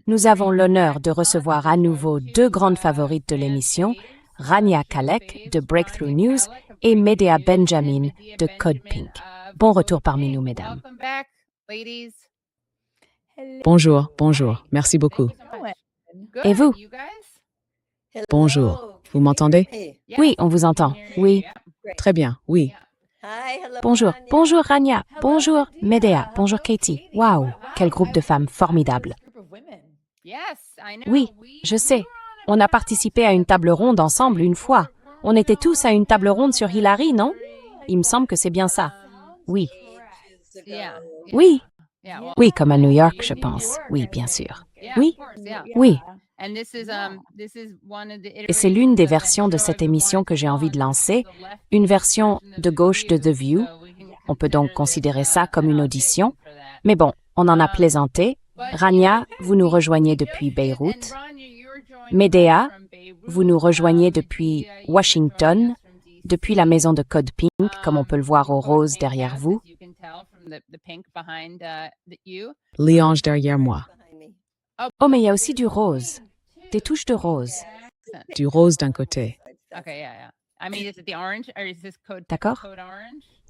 Nous avons l'honneur de recevoir à nouveau deux grandes favorites de l'émission, Rania Khalek de Breakthrough News et Medea Benjamin de Code Pink. Bon retour parmi nous, mesdames. Bonjour, merci beaucoup. Et vous? Bonjour, vous m'entendez? Oui, on vous entend. Oui. Très bien, oui. Bonjour. Bonjour Rania. Bonjour Medea. Bonjour Katie. Waouh, quel groupe de femmes formidable. Oui, je sais. On a participé à une table ronde ensemble une fois. On était tous à une table ronde sur Hillary, non? Il me semble que c'est bien ça. Oui. Oui. Oui, comme à New York, je pense. Oui, bien sûr. Oui. Oui. Et c'est l'une des versions de cette émission que j'ai envie de lancer, une version de gauche de The View. On peut donc considérer ça comme une audition. Mais bon, on en a plaisanté. Rania, vous nous rejoignez depuis Beyrouth. Medea, vous nous rejoignez depuis Washington, depuis la maison de Code Pink, comme on peut le voir au rose derrière vous. L'ange derrière moi. Oh, mais il y a aussi du rose, des touches de rose. Du rose d'un côté. D'accord?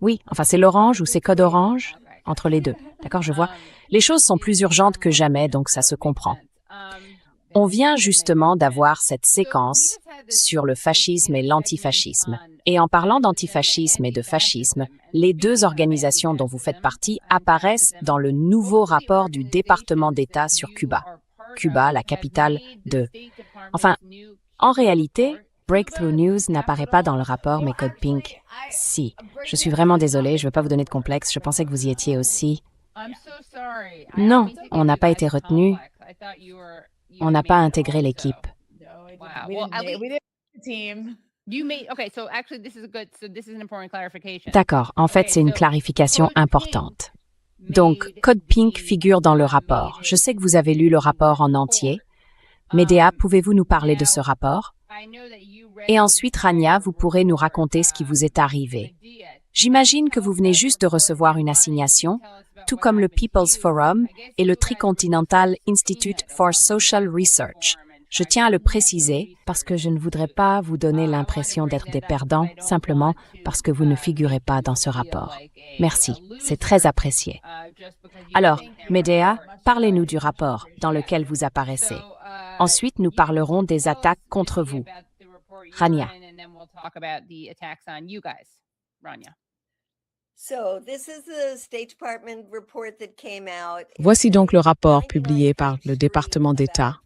Oui, enfin c'est l'orange ou c'est code orange, entre les deux. D'accord, je vois. Les choses sont plus urgentes que jamais, donc ça se comprend. On vient justement d'avoir cette séquence sur le fascisme et l'antifascisme. Et en parlant d'antifascisme et de fascisme, les deux organisations dont vous faites partie apparaissent dans le nouveau rapport du département d'État sur Cuba. Cuba, la capitale de... Enfin, en réalité, Breakthrough News n'apparaît pas dans le rapport, mais Code Pink, si. Je suis vraiment désolée, je ne veux pas vous donner de complexe, je pensais que vous y étiez aussi. Non, on n'a pas été retenus. On n'a pas intégré l'équipe. D'accord, en fait, c'est une clarification importante. Donc, Code Pink figure dans le rapport. Je sais que vous avez lu le rapport en entier. Medea, pouvez-vous nous parler de ce rapport? Et ensuite, Rania, vous pourrez nous raconter ce qui vous est arrivé. J'imagine que vous venez juste de recevoir une assignation, tout comme le People's Forum et le Tricontinental Institute for Social Research. Je tiens à le préciser parce que je ne voudrais pas vous donner l'impression d'être des perdants simplement parce que vous ne figurez pas dans ce rapport. Merci, c'est très apprécié. Alors, Medea, parlez-nous du rapport dans lequel vous apparaissez. Ensuite, nous parlerons des attaques contre vous. Rania. Voici donc le rapport publié par le département d'État.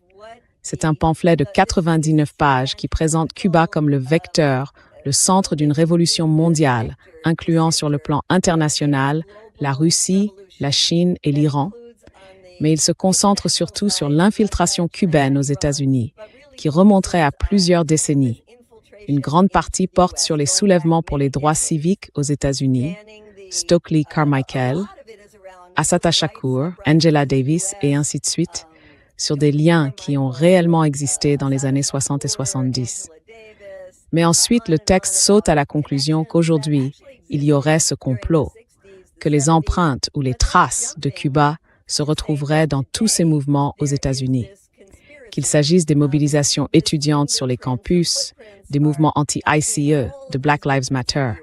C'est un pamphlet de 99 pages qui présente Cuba comme le vecteur, le centre d'une révolution mondiale, incluant sur le plan international la Russie, la Chine et l'Iran. Mais il se concentre surtout sur l'infiltration cubaine aux États-Unis, qui remonterait à plusieurs décennies. Une grande partie porte sur les soulèvements pour les droits civiques aux États-Unis, Stokely Carmichael, Assata Shakur, Angela Davis et ainsi de suite, sur des liens qui ont réellement existé dans les années 60 et 70. Mais ensuite, le texte saute à la conclusion qu'aujourd'hui, il y aurait ce complot, que les empreintes ou les traces de Cuba se retrouveraient dans tous ces mouvements aux États-Unis. Qu'il s'agisse des mobilisations étudiantes sur les campus, des mouvements anti-ICE, de Black Lives Matter,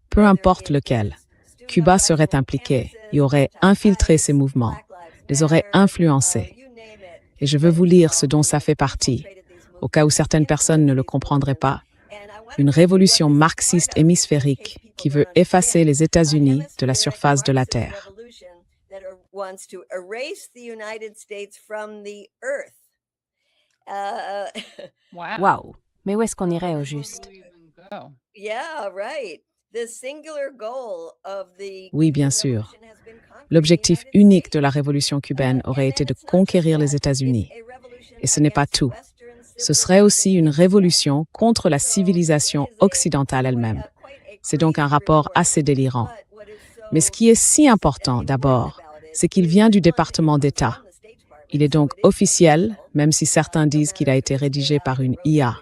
peu importe lequel, Cuba serait impliqué et aurait infiltré ces mouvements, les aurait influencés. Et je veux vous lire ce dont ça fait partie, au cas où certaines personnes ne le comprendraient pas. Une révolution marxiste hémisphérique qui veut effacer les États-Unis de la surface de la Terre. Waouh, mais où est-ce qu'on irait au juste? Oui, bien sûr. L'objectif unique de la révolution cubaine aurait été de conquérir les États-Unis. Et ce n'est pas tout. Ce serait aussi une révolution contre la civilisation occidentale elle-même. C'est donc un rapport assez délirant. Mais ce qui est si important, d'abord, c'est qu'il vient du département d'État. Il est donc officiel, même si certains disent qu'il a été rédigé par une IA.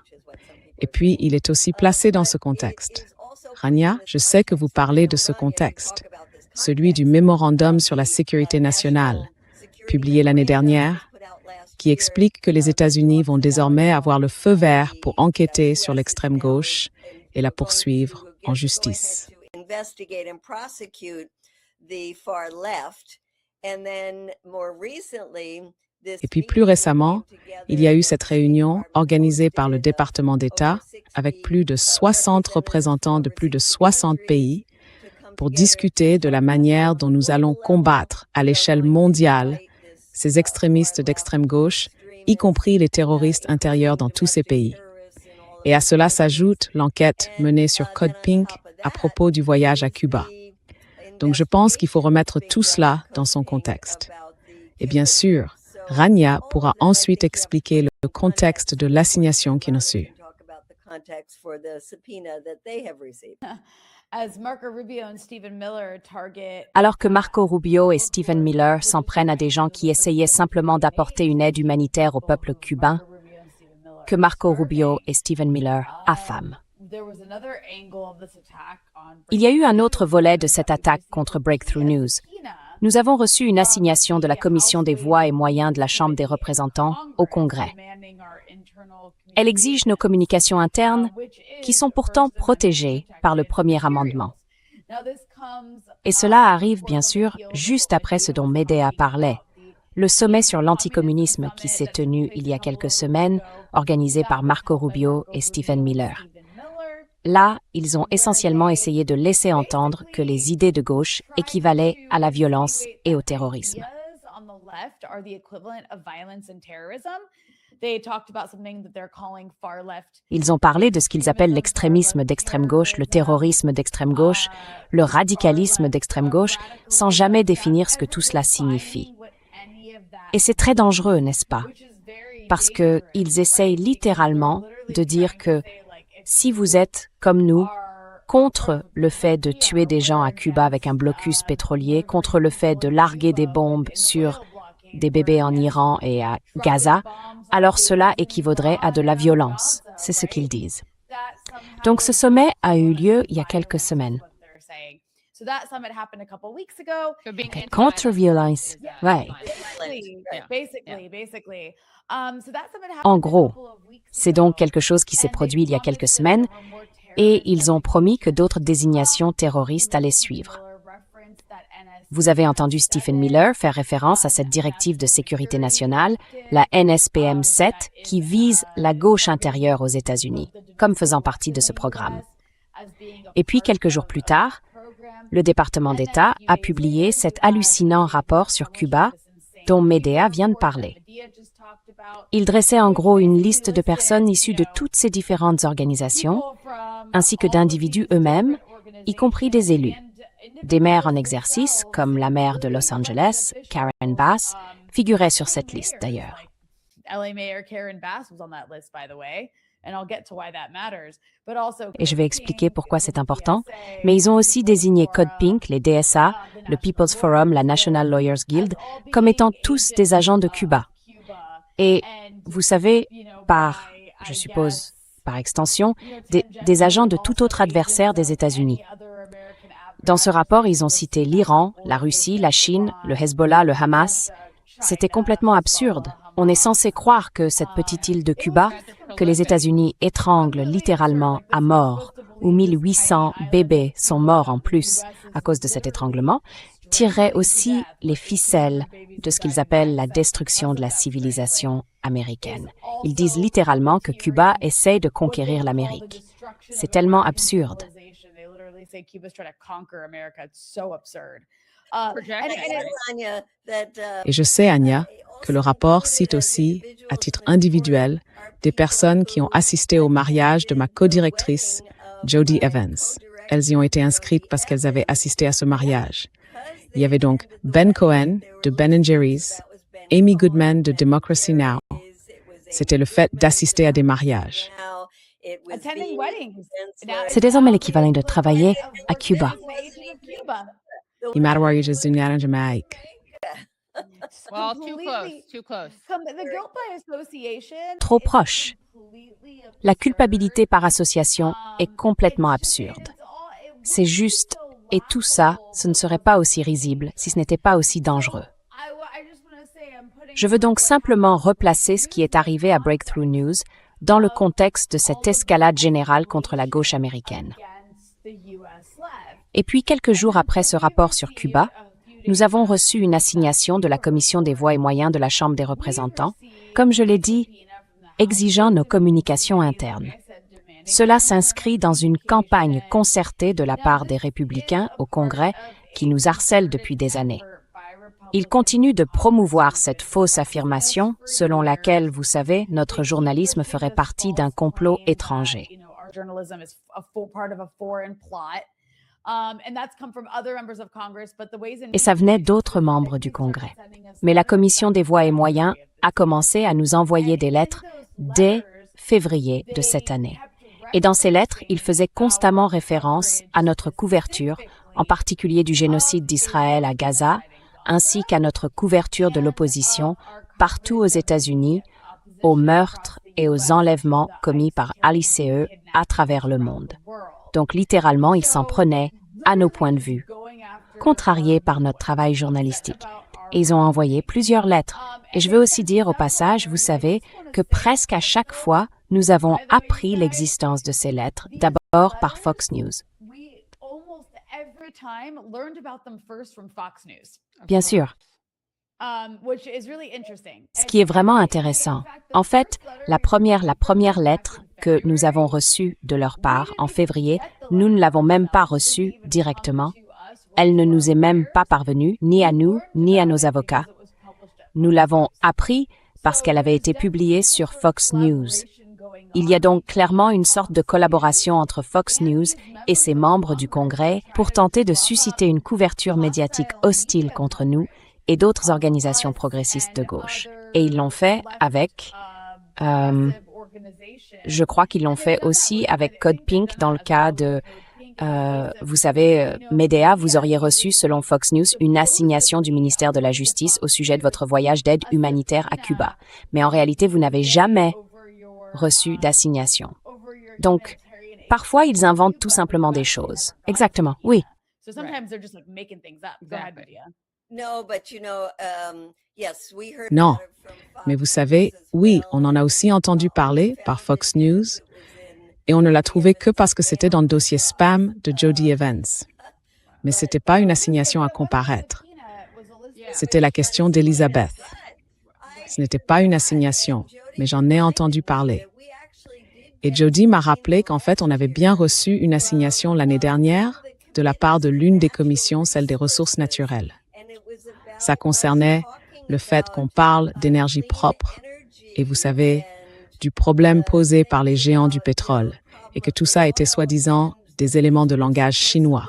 Et puis, il est aussi placé dans ce contexte. Rania, je sais que vous parlez de ce contexte, celui du mémorandum sur la sécurité nationale, publié l'année dernière, qui explique que les États-Unis vont désormais avoir le feu vert pour enquêter sur l'extrême gauche et la poursuivre en justice. Et puis plus récemment, il y a eu cette réunion organisée par le département d'État avec plus de 60 représentants de plus de 60 pays pour discuter de la manière dont nous allons combattre à l'échelle mondiale ces extrémistes d'extrême gauche, y compris les terroristes intérieurs dans tous ces pays. Et à cela s'ajoute l'enquête menée sur Code Pink à propos du voyage à Cuba. Donc je pense qu'il faut remettre tout cela dans son contexte. Et bien sûr, Rania pourra ensuite expliquer le contexte de l'assignation qu'ils ont reçue. Alors que Marco Rubio et Stephen Miller s'en prennent à des gens qui essayaient simplement d'apporter une aide humanitaire au peuple cubain, que Marco Rubio et Stephen Miller affament. Il y a eu un autre volet de cette attaque contre Breakthrough News. Nous avons reçu une assignation de la Commission des voies et moyens de la Chambre des représentants au Congrès. Elle exige nos communications internes, qui sont pourtant protégées par le premier amendement. Et cela arrive, bien sûr, juste après ce dont Medea parlait, le sommet sur l'anticommunisme qui s'est tenu il y a quelques semaines, organisé par Marco Rubio et Stephen Miller. Là, ils ont essentiellement essayé de laisser entendre que les idées de gauche équivalaient à la violence et au terrorisme. Ils ont parlé de ce qu'ils appellent l'extrémisme d'extrême gauche, le terrorisme d'extrême gauche, le radicalisme d'extrême gauche, sans jamais définir ce que tout cela signifie. Et c'est très dangereux, n'est-ce pas? Parce qu'ils essayent littéralement de dire que si vous êtes, comme nous, contre le fait de tuer des gens à Cuba avec un blocus pétrolier, contre le fait de larguer des bombes sur des bébés en Iran et à Gaza, alors cela équivaudrait à de la violence. C'est ce qu'ils disent. Donc ce sommet a eu lieu il y a quelques semaines. Contre-violence, ouais. En gros, c'est donc quelque chose qui s'est produit il y a quelques semaines et ils ont promis que d'autres désignations terroristes allaient suivre. Vous avez entendu Stephen Miller faire référence à cette directive de sécurité nationale, la NSPM 7, qui vise la gauche intérieure aux États-Unis, comme faisant partie de ce programme. Et puis, quelques jours plus tard, le département d'État a publié cet hallucinant rapport sur Cuba dont Medea vient de parler. Il dressait en gros une liste de personnes issues de toutes ces différentes organisations, ainsi que d'individus eux-mêmes, y compris des élus. Des maires en exercice, comme la maire de Los Angeles, Karen Bass, figuraient sur cette liste d'ailleurs. Et je vais expliquer pourquoi c'est important, mais ils ont aussi désigné Code Pink, les DSA, le People's Forum, la National Lawyers Guild, comme étant tous des agents de Cuba. Et vous savez, je suppose, par extension, des agents de tout autre adversaire des États-Unis. Dans ce rapport, ils ont cité l'Iran, la Russie, la Chine, le Hezbollah, le Hamas. C'était complètement absurde. On est censé croire que cette petite île de Cuba, que les États-Unis étranglent littéralement à mort, où 1800 bébés sont morts en plus à cause de cet étranglement, tirerait aussi les ficelles de ce qu'ils appellent la destruction de la civilisation américaine. Ils disent littéralement que Cuba essaie de conquérir l'Amérique. C'est tellement absurde. Et je sais, Anya, que le rapport cite aussi, à titre individuel, des personnes qui ont assisté au mariage de ma codirectrice, Jody Evans. Elles y ont été inscrites parce qu'elles avaient assisté à ce mariage. Il y avait donc Ben Cohen de Ben & Jerry's, Amy Goodman de Democracy Now! C'était le fait d'assister à des mariages. C'est désormais l'équivalent de travailler à Cuba. I mariage en Jamaïque. Well, too close. Trop proche. La culpabilité par association est complètement absurde. C'est juste, et tout ça, ce ne serait pas aussi risible si ce n'était pas aussi dangereux. Je veux donc simplement replacer ce qui est arrivé à Breakthrough News dans le contexte de cette escalade générale contre la gauche américaine. Et puis, quelques jours après ce rapport sur Cuba, nous avons reçu une assignation de la Commission des voies et moyens de la Chambre des représentants, comme je l'ai dit, exigeant nos communications internes. Cela s'inscrit dans une campagne concertée de la part des républicains au Congrès qui nous harcèlent depuis des années. Ils continuent de promouvoir cette fausse affirmation selon laquelle, vous savez, notre journalisme ferait partie d'un complot étranger. Et ça venait d'autres membres du Congrès. Mais la Commission des voies et moyens a commencé à nous envoyer des lettres dès février de cette année. Et dans ces lettres, ils faisaient constamment référence à notre couverture, en particulier du génocide d'Israël à Gaza, ainsi qu'à notre couverture de l'opposition partout aux États-Unis, aux meurtres et aux enlèvements commis par ICE à travers le monde. Donc littéralement, ils s'en prenaient à nos points de vue, contrariés par notre travail journalistique. Et ils ont envoyé plusieurs lettres. Et je veux aussi dire au passage, vous savez, que presque à chaque fois, nous avons appris l'existence de ces lettres, d'abord par Fox News. Bien sûr. Ce qui est vraiment intéressant. En fait, la première lettre que nous avons reçue de leur part en février, nous ne l'avons même pas reçue directement. Elle ne nous est même pas parvenue, ni à nous, ni à nos avocats. Nous l'avons appris parce qu'elle avait été publiée sur Fox News. Il y a donc clairement une sorte de collaboration entre Fox News et ses membres du Congrès pour tenter de susciter une couverture médiatique hostile contre nous et d'autres organisations progressistes de gauche. Et ils l'ont fait avec... je crois qu'ils l'ont fait aussi avec Code Pink dans le cas de... vous savez, Medea, vous auriez reçu, selon Fox News, une assignation du ministère de la Justice au sujet de votre voyage d'aide humanitaire à Cuba. Mais en réalité, vous n'avez jamais reçu d'assignation. Donc, parfois, ils inventent tout simplement des choses. Exactement, oui. Non, mais vous savez, oui, on en a aussi entendu parler par Fox News, et on ne l'a trouvé que parce que c'était dans le dossier spam de Jody Evans. Mais ce n'était pas une assignation à comparaître. C'était la question d'Elizabeth. Ce n'était pas une assignation, mais j'en ai entendu parler. Et Jody m'a rappelé qu'en fait, on avait bien reçu une assignation l'année dernière de la part de l'une des commissions, celle des ressources naturelles. Ça concernait le fait qu'on parle d'énergie propre et, vous savez, du problème posé par les géants du pétrole et que tout ça était soi-disant des éléments de langage chinois.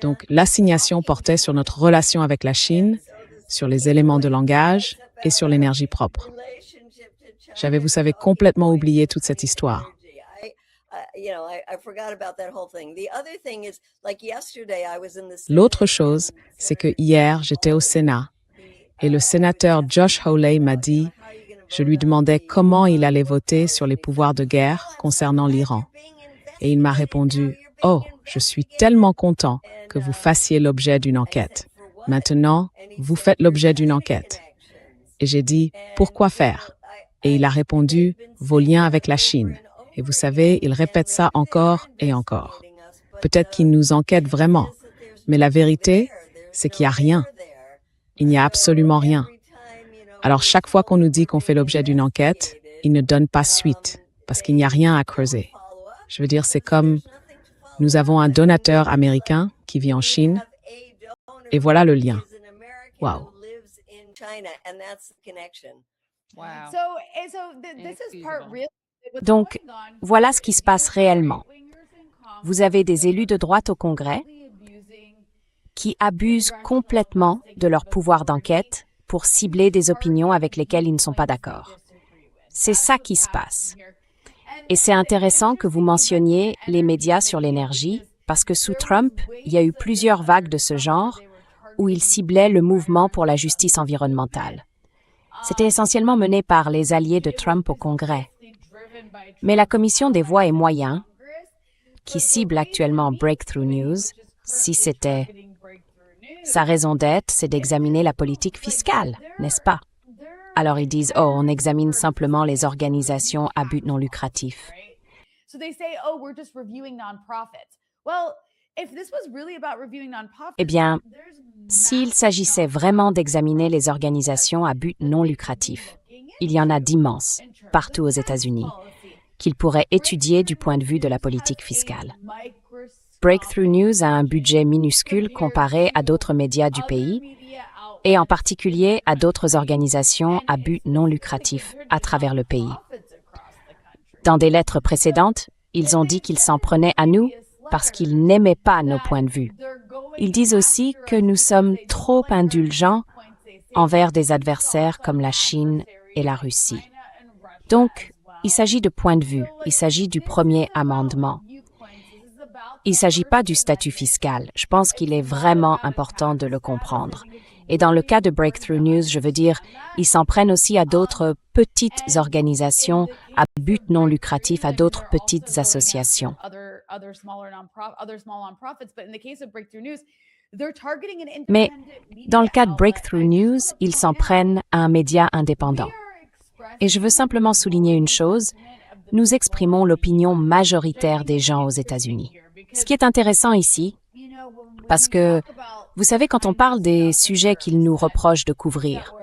Donc, l'assignation portait sur notre relation avec la Chine, sur les éléments de langage et sur l'énergie propre. J'avais, vous savez, complètement oublié toute cette histoire. L'autre chose, c'est que hier, j'étais au Sénat et le sénateur Josh Hawley m'a dit, je lui demandais comment il allait voter sur les pouvoirs de guerre concernant l'Iran. Et il m'a répondu, « Oh, je suis tellement content que vous fassiez l'objet d'une enquête. Maintenant, vous faites l'objet d'une enquête. » Et j'ai dit, « Pourquoi faire ?» Et il a répondu, « Vos liens avec la Chine. » Et vous savez, il répète ça encore et encore. Peut-être qu'il nous enquête vraiment, mais la vérité, c'est qu'il n'y a rien. Il n'y a absolument rien. Alors, chaque fois qu'on nous dit qu'on fait l'objet d'une enquête, il ne donne pas suite, parce qu'il n'y a rien à creuser. Je veux dire, c'est comme nous avons un donateur américain qui vit en Chine, et voilà le lien. Wow. Donc, voilà ce qui se passe réellement. Vous avez des élus de droite au Congrès qui abusent complètement de leur pouvoir d'enquête pour cibler des opinions avec lesquelles ils ne sont pas d'accord. C'est ça qui se passe. Et c'est intéressant que vous mentionniez les médias sur l'énergie, parce que sous Trump, il y a eu plusieurs vagues de ce genre où il ciblait le mouvement pour la justice environnementale. C'était essentiellement mené par les alliés de Trump au Congrès. Mais la Commission des voies et moyens, qui cible actuellement Breakthrough News, si c'était sa raison d'être, c'est d'examiner la politique fiscale, n'est-ce pas? Alors ils disent, oh, on examine simplement les organisations à but non lucratif. Eh bien, s'il s'agissait vraiment d'examiner les organisations à but non lucratif, il y en a d'immenses, partout aux États-Unis, qu'ils pourraient étudier du point de vue de la politique fiscale. Breakthrough News a un budget minuscule comparé à d'autres médias du pays, et en particulier à d'autres organisations à but non lucratif à travers le pays. Dans des lettres précédentes, ils ont dit qu'ils s'en prenaient à nous parce qu'ils n'aimaient pas nos points de vue. Ils disent aussi que nous sommes trop indulgents envers des adversaires comme la Chine et la Russie. Donc, il s'agit de points de vue, il s'agit du premier amendement. Il ne s'agit pas du statut fiscal. Je pense qu'il est vraiment important de le comprendre. Et dans le cas de Breakthrough News, je veux dire, ils s'en prennent aussi à d'autres petites organisations à but non lucratif, à d'autres petites associations. Mais dans le cas de Breakthrough News, ils s'en prennent à un média indépendant. Et je veux simplement souligner une chose, nous exprimons l'opinion majoritaire des gens aux États-Unis. Ce qui est intéressant ici, parce que, vous savez, quand on parle des sujets qu'ils nous reprochent de couvrir,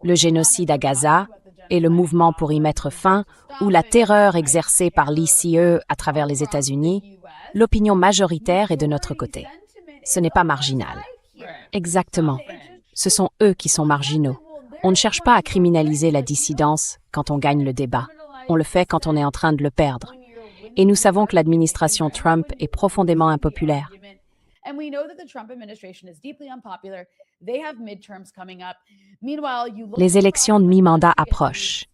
le génocide à Gaza et le mouvement pour y mettre fin, ou la terreur exercée par l'ICE à travers les États-Unis, l'opinion majoritaire est de notre côté. Ce n'est pas marginal. Exactement. Ce sont eux qui sont marginaux. On ne cherche pas à criminaliser la dissidence quand on gagne le débat. On le fait quand on est en train de le perdre. Et nous savons que l'administration Trump est profondément impopulaire. Les élections de mi-mandat approchent.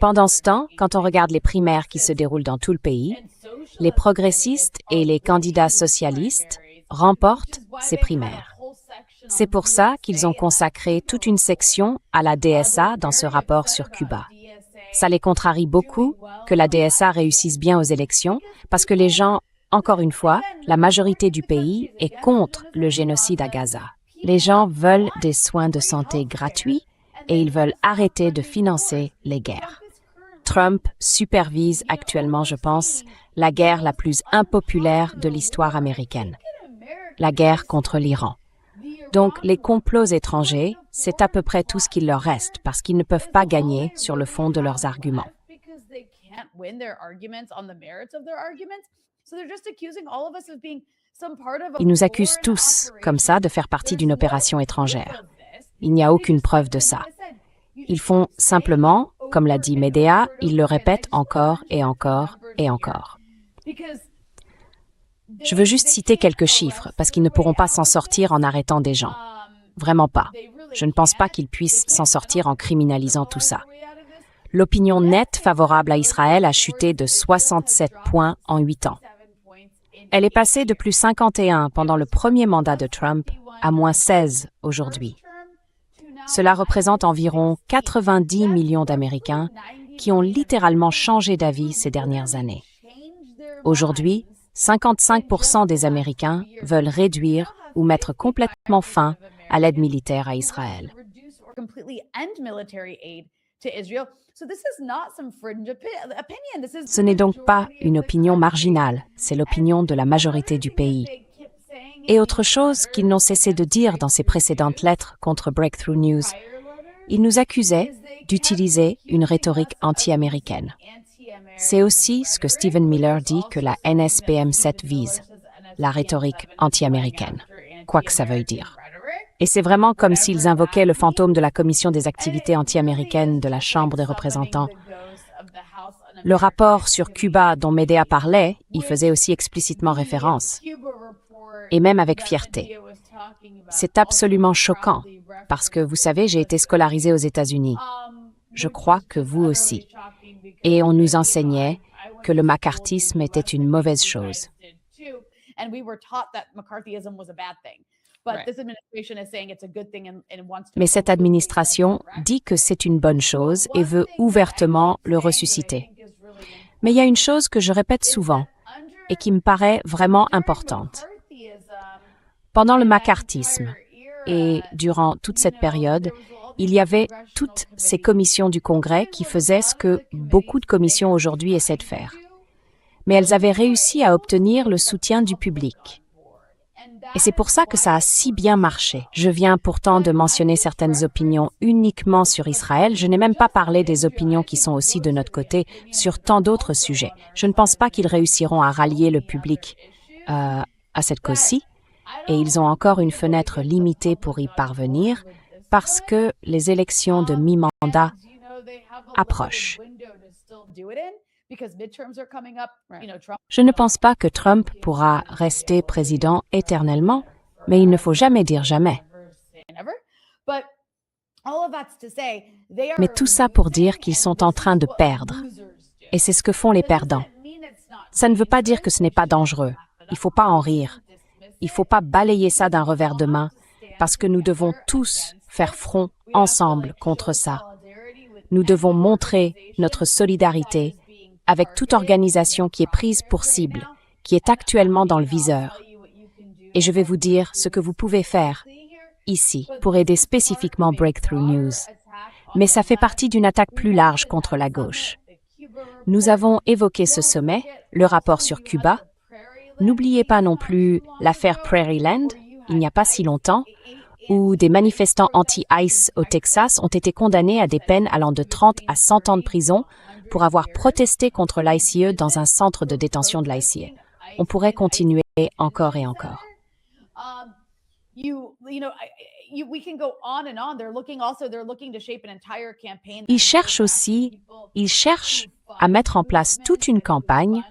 Pendant ce temps, quand on regarde les primaires qui se déroulent dans tout le pays, les progressistes et les candidats socialistes remportent ces primaires. C'est pour ça qu'ils ont consacré toute une section à la DSA dans ce rapport sur Cuba. Ça les contrarie beaucoup que la DSA réussisse bien aux élections parce que les gens, encore une fois, la majorité du pays est contre le génocide à Gaza. Les gens veulent des soins de santé gratuits et ils veulent arrêter de financer les guerres. Trump supervise actuellement, je pense, la guerre la plus impopulaire de l'histoire américaine, la guerre contre l'Iran. Donc, les complots étrangers, c'est à peu près tout ce qu'il leur reste parce qu'ils ne peuvent pas gagner sur le fond de leurs arguments. Ils nous accusent tous, comme ça, de faire partie d'une opération étrangère. Il n'y a aucune preuve de ça. Ils font simplement, comme l'a dit Medea, ils le répètent encore et encore et encore. Je veux juste citer quelques chiffres, parce qu'ils ne pourront pas s'en sortir en arrêtant des gens. Vraiment pas. Je ne pense pas qu'ils puissent s'en sortir en criminalisant tout ça. L'opinion nette favorable à Israël a chuté de 67 points en 8 ans. Elle est passée de plus 51 pendant le premier mandat de Trump à moins 16 aujourd'hui. Cela représente environ 90 millions d'Américains qui ont littéralement changé d'avis ces dernières années. Aujourd'hui, 55% des Américains veulent réduire ou mettre complètement fin à l'aide militaire à Israël. Ce n'est donc pas une opinion marginale, c'est l'opinion de la majorité du pays. Et autre chose qu'ils n'ont cessé de dire dans ces précédentes lettres contre Breakthrough News, ils nous accusaient d'utiliser une rhétorique anti-américaine. C'est aussi ce que Stephen Miller dit que la NSPM 7 vise, la rhétorique anti-américaine, quoi que ça veuille dire. Et c'est vraiment comme s'ils invoquaient le fantôme de la Commission des activités anti-américaines de la Chambre des représentants. Le rapport sur Cuba dont Medea parlait, y faisait aussi explicitement référence, et même avec fierté. C'est absolument choquant, parce que, vous savez, j'ai été scolarisée aux États-Unis. Je crois que vous aussi. Et on nous enseignait que le macartisme était une mauvaise chose. Mais cette administration dit que c'est une bonne chose et veut ouvertement le ressusciter. Mais il y a une chose que je répète souvent et qui me paraît vraiment importante. Pendant le macartisme et durant toute cette période, il y avait toutes ces commissions du Congrès qui faisaient ce que beaucoup de commissions aujourd'hui essaient de faire. Mais elles avaient réussi à obtenir le soutien du public. Et c'est pour ça que ça a si bien marché. Je viens pourtant de mentionner certaines opinions uniquement sur Israël. Je n'ai même pas parlé des opinions qui sont aussi de notre côté sur tant d'autres sujets. Je ne pense pas qu'ils réussiront à rallier le public à cette cause-ci. Et ils ont encore une fenêtre limitée pour y parvenir parce que les élections de mi-mandat approchent. Je ne pense pas que Trump pourra rester président éternellement, mais il ne faut jamais dire jamais. Mais tout ça pour dire qu'ils sont en train de perdre. Et c'est ce que font les perdants. Ça ne veut pas dire que ce n'est pas dangereux. Il ne faut pas en rire. Il ne faut pas balayer ça d'un revers de main, parce que nous devons tous faire front ensemble contre ça. Nous devons montrer notre solidarité avec toute organisation qui est prise pour cible, qui est actuellement dans le viseur. Et je vais vous dire ce que vous pouvez faire ici pour aider spécifiquement Breakthrough News. Mais ça fait partie d'une attaque plus large contre la gauche. Nous avons évoqué ce sommet, le rapport sur Cuba. N'oubliez pas non plus l'affaire Prairie Land, il n'y a pas si longtemps, où des manifestants anti-ICE au Texas ont été condamnés à des peines allant de 30 à 100 ans de prison pour avoir protesté contre l'ICE dans un centre de détention de l'ICE. On pourrait continuer encore et encore. Ils cherchent à mettre en place toute une campagne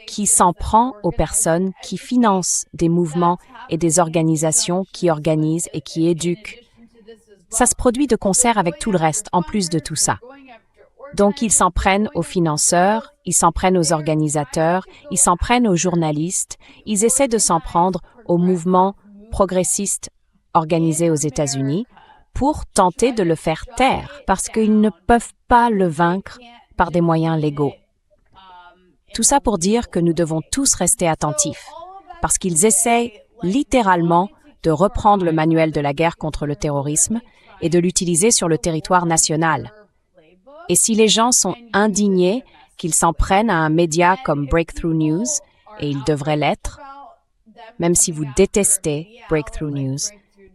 qui s'en prend aux personnes qui financent des mouvements et des organisations qui organisent et qui éduquent. Ça se produit de concert avec tout le reste, en plus de tout ça. Donc, ils s'en prennent aux financeurs, ils s'en prennent aux organisateurs, ils s'en prennent aux journalistes, ils essaient de s'en prendre aux mouvements progressistes organisés aux États-Unis pour tenter de le faire taire, parce qu'ils ne peuvent pas le vaincre par des moyens légaux. Tout ça pour dire que nous devons tous rester attentifs, parce qu'ils essaient littéralement de reprendre le manuel de la guerre contre le terrorisme et de l'utiliser sur le territoire national. Et si les gens sont indignés qu'ils s'en prennent à un média comme Breakthrough News, et ils devraient l'être, même si vous détestez Breakthrough News,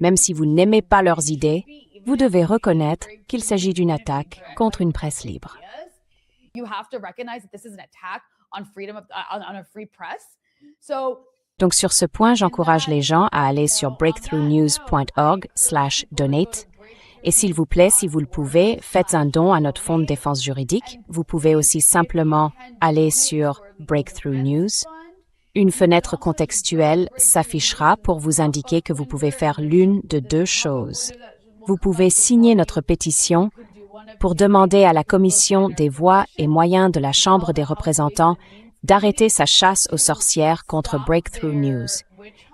même si vous n'aimez pas leurs idées, vous devez reconnaître qu'il s'agit d'une attaque contre une presse libre. Donc sur ce point, j'encourage les gens à aller sur breakthroughnews.org/donate. Et s'il vous plaît, si vous le pouvez, faites un don à notre fonds de défense juridique. Vous pouvez aussi simplement aller sur Breakthrough News. Une fenêtre contextuelle s'affichera pour vous indiquer que vous pouvez faire l'une de deux choses. Vous pouvez signer notre pétition pour demander à la Commission des voix et moyens de la Chambre des représentants d'arrêter sa chasse aux sorcières contre Breakthrough News.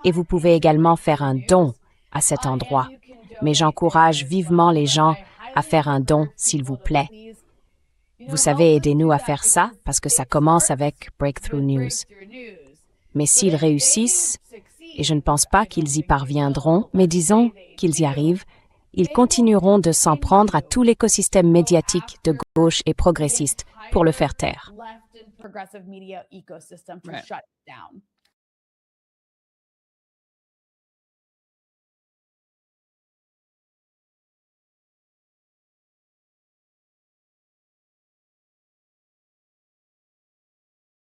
Et vous pouvez également faire un don à cet endroit. Mais j'encourage vivement les gens à faire un don, s'il vous plaît. Vous savez, aidez-nous à faire ça, parce que ça commence avec Breakthrough News. Mais s'ils réussissent, et je ne pense pas qu'ils y parviendront, mais disons qu'ils y arrivent, ils continueront de s'en prendre à tout l'écosystème médiatique de gauche et progressiste pour le faire taire.